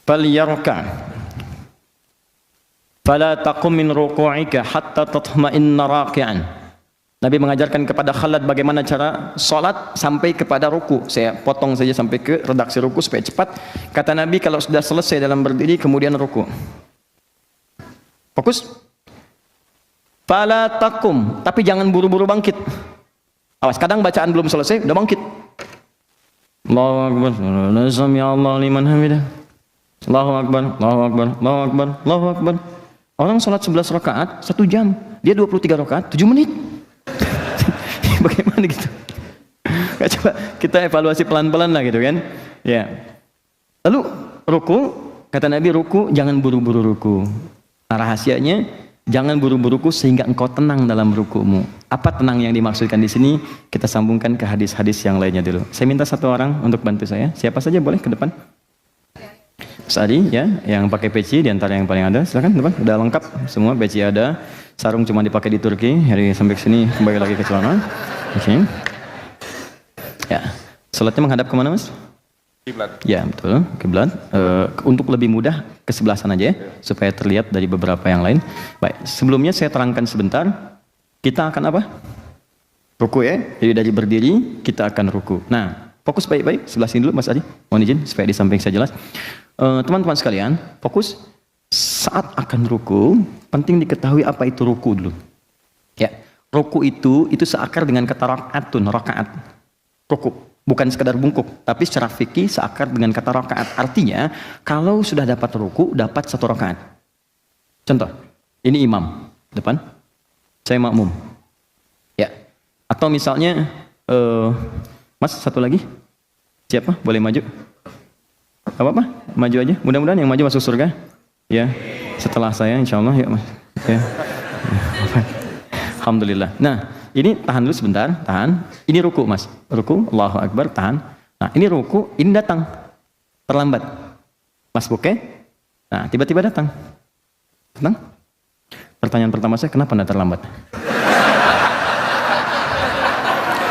falyarka fala taqum min ruku'ika hatta tatma'inna raki'an. Nabi mengajarkan kepada Khalad bagaimana cara salat sampai kepada ruku. Saya potong saja sampai ke redaksi ruku supaya cepat. Kata Nabi, kalau sudah selesai dalam berdiri kemudian ruku. Fokus. Fala taqum, tapi jangan buru-buru bangkit. Awas, kadang bacaan belum selesai udah bangkit. Allahu akbar, sami Allahu liman hamidah. Allahu akbar, Allahu akbar, Allahu akbar, Allahu akbar. Orang salat 11 rakaat 1 jam, dia 23 rakaat 7 menit. Bagaimana gitu? Coba kita evaluasi pelan-pelan lah gitu kan. Ya. Lalu ruku, kata Nabi, ruku jangan buru-buru ruku. Nah, rahasianya jangan buru-buru ruku sehingga engkau tenang dalam rukumu. Apa tenang yang dimaksudkan di sini? Kita sambungkan ke hadis-hadis yang lainnya dulu. Saya minta satu orang untuk bantu saya. Siapa saja boleh ke depan? Mas Adi ya, yang pakai peci di antara yang paling ada, silakan depan. Udah lengkap semua, peci ada. Sarung cuma dipakai di Turki, hari sampai ke sini kembali lagi ke celana. Oke. Ya, salatnya menghadap kemana Mas? Kiblat. Ya betul, kiblat. Untuk lebih mudah ke sebelah sana aja ya, supaya terlihat dari beberapa yang lain. Baik, sebelumnya saya terangkan sebentar. Kita akan apa? Ruku ya. Jadi dari berdiri kita akan ruku. Nah, fokus baik-baik. Sebelah sini dulu Mas Adi. Mohon izin supaya di samping saya jelas. Teman-teman sekalian, fokus. Saat akan ruku, penting diketahui apa itu ruku dulu. Ya, ruku itu seakar dengan kata rakaatun, rakaat. Ruku, bukan sekedar bungkuk, tapi secara fikih seakar dengan kata rakaat. Artinya, kalau sudah dapat ruku, dapat 1 rakaat. Contoh, ini imam depan, saya makmum. Ya, atau misalnya, Mas satu lagi, siapa? Boleh maju? Apa-apa, maju aja. Mudah-mudahan yang maju masuk surga. Ya, setelah saya insya Allah ya Mas. Ya. Alhamdulillah. Nah, ini tahan dulu sebentar, tahan. Ini ruku Mas, ruku, Allahu Akbar, tahan. Nah, ini ruku, ini datang, terlambat. Mas Buke, nah tiba-tiba datang. Pertanyaan pertama saya, kenapa Anda terlambat?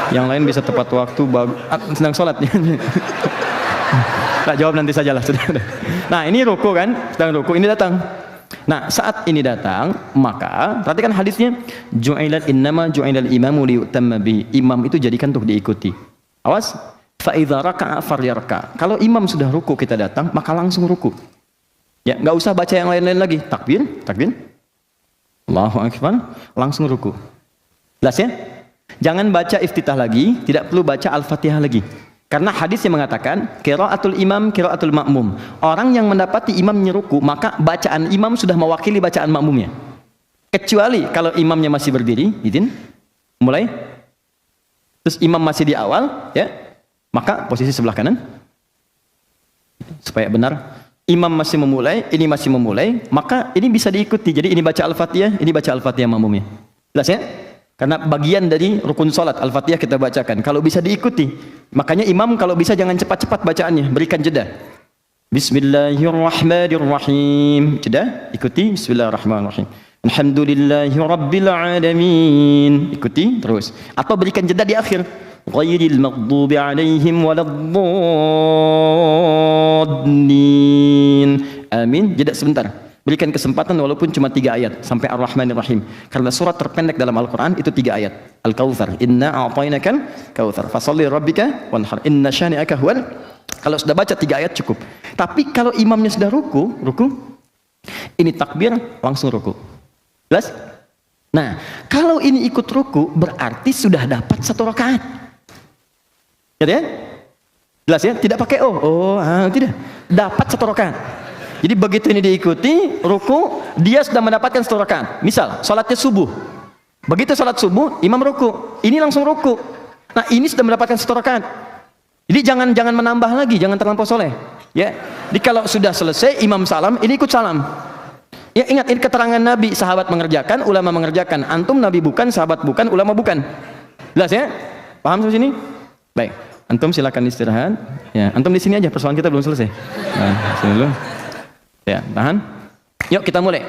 Yang lain bisa tepat waktu, sedang sholat. Tak jawab nanti sajalah sudah. Nah ini ruku kan, sedang ruku, ini datang. Nah saat ini datang, maka perhatikan hadisnya, ju'ilal innama ju'ilal imamu liyutamma bihi. Imam itu jadikan untuk diikuti. Awas, fa idza raka'a falyarka. Kalau imam sudah ruku kita datang, maka langsung ruku. Ya, nggak usah baca yang lain-lain lagi. Takbir, takbir. Allahu akbar, langsung ruku. Jelas ya? Jangan baca iftitah lagi, tidak perlu baca Al-Fatihah lagi. Karena hadis yang mengatakan qiraatul imam qiraatul makmum. Orang yang mendapati imam ruku, maka bacaan imam sudah mewakili bacaan makmumnya. Kecuali kalau imamnya masih berdiri, izin mulai. Terus imam masih di awal, ya. Maka posisi sebelah kanan. Supaya benar. Imam masih memulai, ini masih memulai, maka ini bisa diikuti. Jadi ini baca Al-Fatihah, ini baca Al-Fatihah makmumnya. Jelas ya? Karena bagian dari rukun salat Al-Fatihah kita bacakan. Kalau bisa diikuti. Makanya imam kalau bisa jangan cepat-cepat bacaannya, berikan jeda. Bismillahirrahmanirrahim. Jeda, ikuti Bismillahirrahmanirrahim. Alhamdulillahirabbil alamin. Ikuti terus. Atau berikan jeda di akhir. Ghairil maghdubi alaihim waladdallin. Amin. Jeda sebentar. Berikan kesempatan walaupun cuma 3 ayat sampai Ar-Rahmanir-Rahim. Karena surat terpendek dalam Al-Quran itu 3 ayat. Al-Kautsar. Inna a'tainakal kautsar. Fasholli rabbika wanhar. Inna syani'aka huwal. Kalau sudah baca 3 ayat cukup. Tapi kalau imamnya sudah ruku, ini takbir langsung ruku. Jelas? Nah, kalau ini ikut ruku berarti sudah dapat 1 rakaat. Ya? Jelas ya? Tidak pakai tidak. Dapat 1 rakaat. Jadi begitu ini diikuti, ruku, dia sudah mendapatkan 1 rakaat. Misal, salatnya subuh. Begitu salat subuh, imam ruku. Ini langsung ruku. Nah, ini sudah mendapatkan 1 rakaat. Jadi jangan menambah lagi, jangan terlampau soleh. Ya. Jadi kalau sudah selesai, imam salam, ini ikut salam. Ya, ingat ini keterangan Nabi, sahabat mengerjakan, ulama mengerjakan. Antum Nabi bukan, sahabat bukan, ulama bukan. Jelas ya? Paham sampai sini? Baik. Antum silakan istirahat. Ya, antum di sini aja, persoalan kita belum selesai. Nah, sini dulu. Ya, tahan. Yuk kita mulai.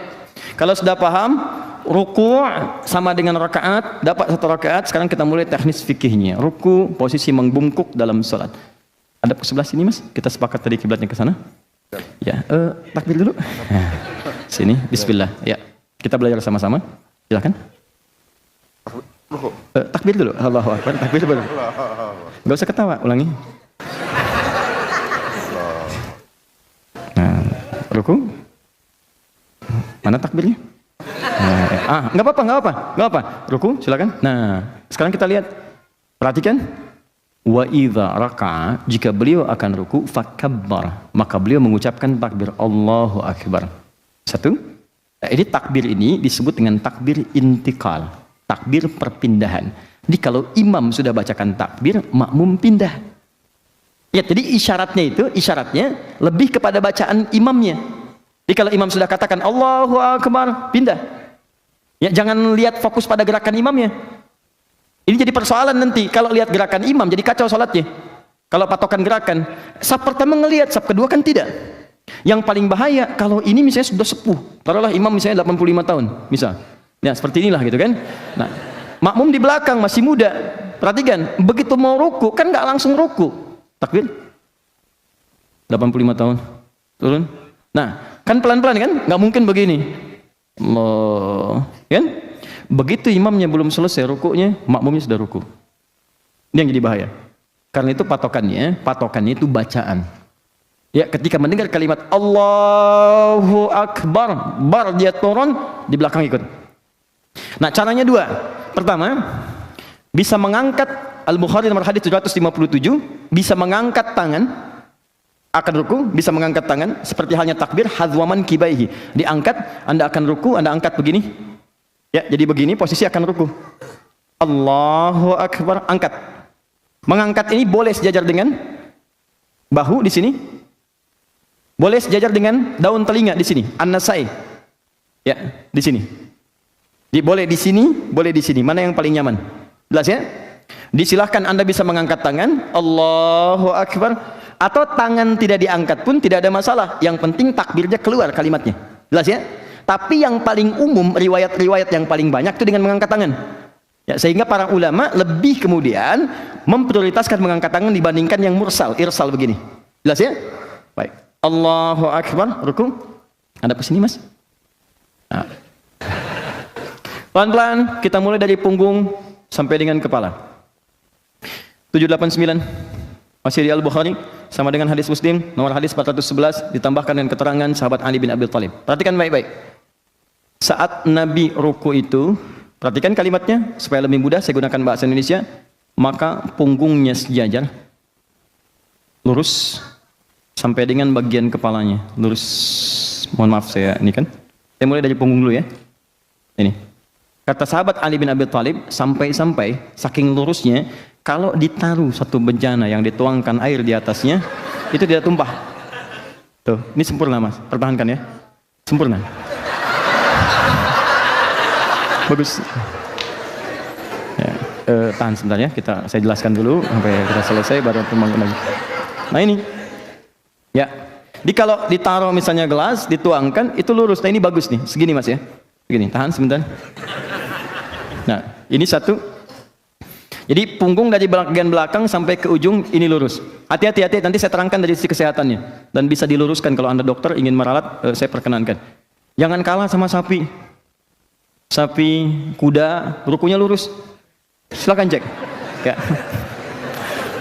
Kalau sudah paham, ruku sama dengan rakaat, dapat 1 rakaat. Sekarang kita mulai teknis fikihnya. Ruku, posisi membungkuk dalam salat. Ada ke sebelah sini Mas? Kita sepakat tadi kiblatnya ke sana. Ya, takbir dulu. Nah, sini, bismillah. Ya, kita belajar sama-sama. Silakan. Takbir dulu. Allahu Akbar. Takbir dulu. Gak usah ketawa, ulangi. Nah, ruku. Mana takbirnya? Nah, nggak apa-apa. Ruku, silakan. Nah, sekarang kita lihat. Perhatikan. Wa idza raka'a, jika beliau akan ruku, fakabbar, maka beliau mengucapkan takbir Allahu Akbar. Satu. Nah, ini takbir ini disebut dengan takbir intikal. Takbir perpindahan. Jadi kalau imam sudah bacakan takbir, makmum pindah. Ya, jadi isyaratnya lebih kepada bacaan imamnya. Jadi kalau imam sudah katakan Allahu Akbar, pindah. Ya, jangan lihat fokus pada gerakan imamnya. Ini jadi persoalan nanti. Kalau lihat gerakan imam, jadi kacau salatnya. Kalau patokan gerakan, saf pertama ngelihat, saf kedua kan tidak. Yang paling bahaya kalau ini misalnya sudah sepuh. Taruhlah imam misalnya 85 tahun, misal. Ya, seperti inilah gitu kan. Nah, makmum di belakang masih muda. Perhatikan, begitu mau ruku kan nggak langsung ruku. Takbir. 85 tahun. Turun. Nah, kan pelan-pelan kan? Nggak mungkin begini. Allah, kan? Begitu imamnya belum selesai rukunya, makmumnya sudah ruku. Ini yang jadi bahaya. Karena itu patokannya itu bacaan. Ya, ketika mendengar kalimat Allahu Akbar, bar dia turun, di belakang ikut. Nah, caranya dua. Pertama, bisa mengangkat, Al-Bukhari nomor hadis 757, bisa mengangkat tangan akan ruku, bisa mengangkat tangan seperti halnya takbir hadzwaman kibaihi. Diangkat, Anda akan ruku, Anda angkat begini. Ya, jadi begini posisi akan ruku. Allahu Akbar, angkat. Mengangkat ini boleh sejajar dengan bahu di sini. Boleh sejajar dengan daun telinga di sini, an-nasai. Ya, di sini. Boleh di sini, boleh di sini. Mana yang paling nyaman? Jelas ya? Disilahkan Anda bisa mengangkat tangan, Allahu Akbar, atau tangan tidak diangkat pun tidak ada masalah. Yang penting takbirnya keluar kalimatnya. Jelas ya? Tapi yang paling umum, riwayat-riwayat yang paling banyak itu dengan mengangkat tangan. Ya, sehingga para ulama lebih kemudian memprioritaskan mengangkat tangan dibandingkan yang mursal, irsal begini. Jelas ya? Baik. Allahu Akbar, ruku. Anda ke sini, Mas. Nah. Pelan-pelan kita mulai dari punggung sampai dengan kepala. 789 masih di Al-Bukhari sama dengan hadis Muslim nomor hadis 411 ditambahkan dengan keterangan sahabat Ali bin Abi Thalib. Perhatikan baik-baik. Saat Nabi ruku itu, perhatikan kalimatnya supaya lebih mudah saya gunakan bahasa Indonesia, maka punggungnya sejajar lurus sampai dengan bagian kepalanya lurus. Mohon maaf saya ini kan. Saya mulai dari punggung dulu ya. Ini. Kata sahabat Ali bin Abi Thalib, sampai-sampai saking lurusnya, kalau ditaruh satu bejana yang dituangkan air di atasnya, itu tidak tumpah. Tuh, ini sempurna Mas, pertahankan ya. Sempurna. Bagus. Ya, tahan sebentar ya, saya jelaskan dulu sampai kita selesai baru tumbangkan lagi. Nah ini, ya. Kalau ditaruh misalnya gelas, dituangkan, itu lurus. Nah ini bagus nih, segini Mas ya. Begini, tahan sebentar. Nah, ini satu. Jadi punggung dari bagian belakang sampai ke ujung ini lurus. Hati-hati, nanti saya terangkan dari sisi kesehatannya. Dan bisa diluruskan kalau Anda dokter ingin meralat, saya perkenankan. Jangan kalah sama sapi. Sapi, kuda, rukunya lurus. Silakan cek. Ya.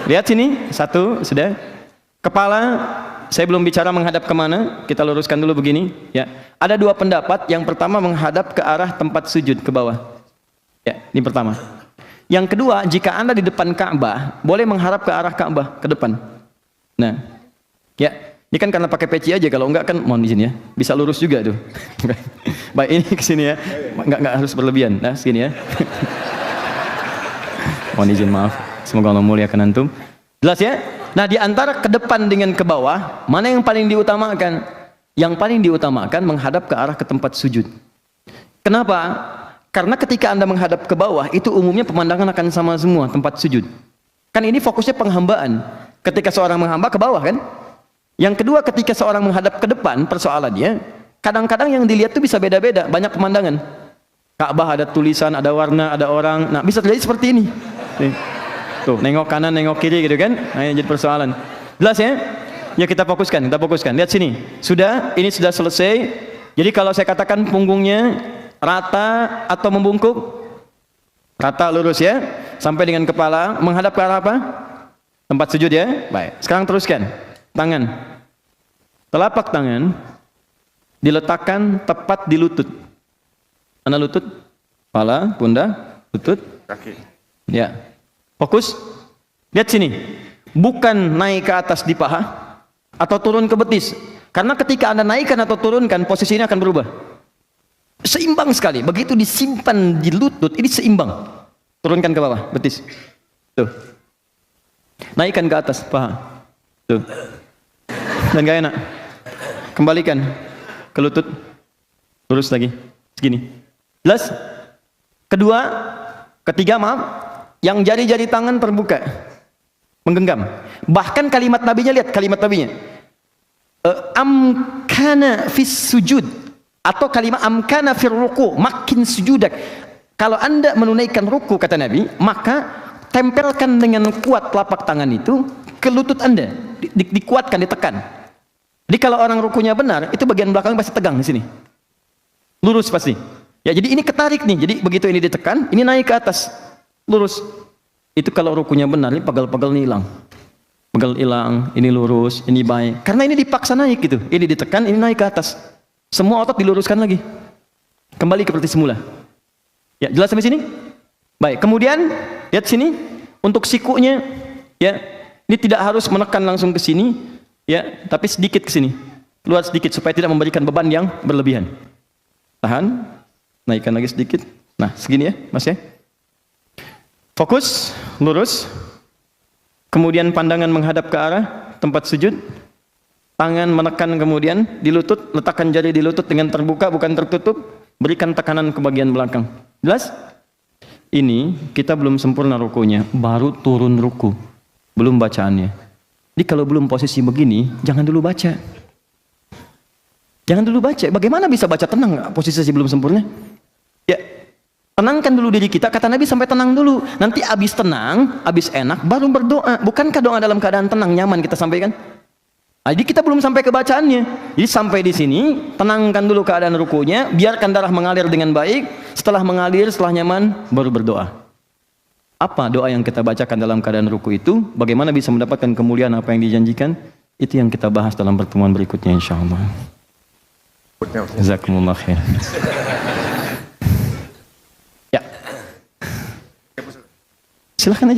Lihat sini, satu, sudah. Kepala, saya belum bicara menghadap kemana, kita luruskan dulu begini. Ya. Ada dua pendapat, yang pertama menghadap ke arah tempat sujud, ke bawah. Ya, ini pertama. Yang kedua, jika Anda di depan Ka'bah, boleh mengharap ke arah Ka'bah, ke depan. Nah, ya, ini kan karena pakai peci aja, kalau enggak kan mohon izin ya, bisa lurus juga tuh. Baik, ini ke sini ya, enggak harus berlebihan. Nah, sini ya. Mohon izin, maaf. Semoga Allah muliakan antum. Jelas ya? Nah, di antara ke depan dengan ke bawah, mana yang paling diutamakan? Yang paling diutamakan menghadap ke arah ke tempat sujud. Kenapa? Karena ketika Anda menghadap ke bawah, itu umumnya pemandangan akan sama semua tempat sujud. Kan ini fokusnya penghambaan. Ketika seorang menghamba ke bawah kan? Yang kedua, ketika seorang menghadap ke depan, persoalannya, kadang-kadang yang dilihat itu bisa beda-beda, banyak pemandangan. Ka'bah ada tulisan, ada warna, ada orang. Nah, bisa terjadi seperti ini. Nih. Tuh, nengok kanan, nengok kiri gitu kan? Nah, ini jadi persoalan. Jelas ya? Ya kita fokuskan, kita fokuskan. Lihat sini. Sudah, ini sudah selesai. Jadi kalau saya katakan punggungnya rata atau membungkuk? Rata, lurus ya. Sampai dengan kepala menghadap ke arah apa? Tempat sujud ya. Baik. Sekarang teruskan. Tangan. Telapak tangan diletakkan tepat di lutut. Mana lutut? Kepala, pundak, lutut, Kaki. ya. Fokus. Lihat sini. Bukan naik ke atas di paha atau turun ke betis. Karena ketika Anda naikkan atau turunkan, posisi ini akan berubah. Seimbang sekali. Begitu disimpan di lutut, ini seimbang. Turunkan ke bawah, betis. Tuh. Naikkan ke atas paha. Tuh. Dan gak enak. Kembalikan ke lutut. Lurus lagi. Segini. Jelas? Kedua, ketiga maaf, yang jari-jari tangan terbuka. Menggenggam. Bahkan kalimat nabinya, lihat kalimat nabinya. Amkana fis sujud. Atau kalimat amkana fir ruku. Makin sujudak. Kalau Anda menunaikan ruku, kata Nabi, maka tempelkan dengan kuat telapak tangan itu ke lutut Anda. Dikuatkan, ditekan. Jadi kalau orang rukunya benar, itu bagian belakang pasti tegang di sini. Lurus pasti. Ya, jadi ini ketarik nih. Jadi begitu ini ditekan, ini naik ke atas. Lurus. Itu kalau rukunya benar, ini pagal-pagal ini hilang. Pagal hilang, ini lurus, ini baik. Karena ini dipaksa naik gitu. Ini ditekan, ini naik ke atas. Semua otot diluruskan lagi. Kembali seperti semula. Ya, jelas sampai sini? Baik, kemudian lihat sini untuk sikunya, ya. Ini tidak harus menekan langsung ke sini, ya, tapi sedikit ke sini. Keluar sedikit supaya tidak memberikan beban yang berlebihan. Tahan, naikkan lagi sedikit. Nah, segini ya, Mas ya. Fokus, lurus. Kemudian pandangan menghadap ke arah tempat sujud. Tangan menekan kemudian di lutut, letakkan jari di lutut dengan terbuka bukan tertutup. Berikan tekanan ke bagian belakang. Jelas? Ini kita belum sempurna rukunya, baru turun ruku. Belum bacaannya. Jadi kalau belum posisi begini, jangan dulu baca. Jangan dulu baca. Bagaimana bisa baca tenang posisi belum sempurna? Ya, tenangkan dulu diri kita. Kata Nabi sampai tenang dulu. Nanti habis tenang, habis enak, baru berdoa. Bukankah doa dalam keadaan tenang, nyaman kita sampaikan? Jadi kita belum sampai ke bacaannya. Jadi sampai di sini, tenangkan dulu keadaan rukunya, biarkan darah mengalir dengan baik. Setelah mengalir, setelah nyaman, baru berdoa. Apa doa yang kita bacakan dalam keadaan ruku itu? Bagaimana bisa mendapatkan kemuliaan apa yang dijanjikan? Itu yang kita bahas dalam pertemuan berikutnya insyaallah. Jazakumullah khair. Ya. Silahkan aja.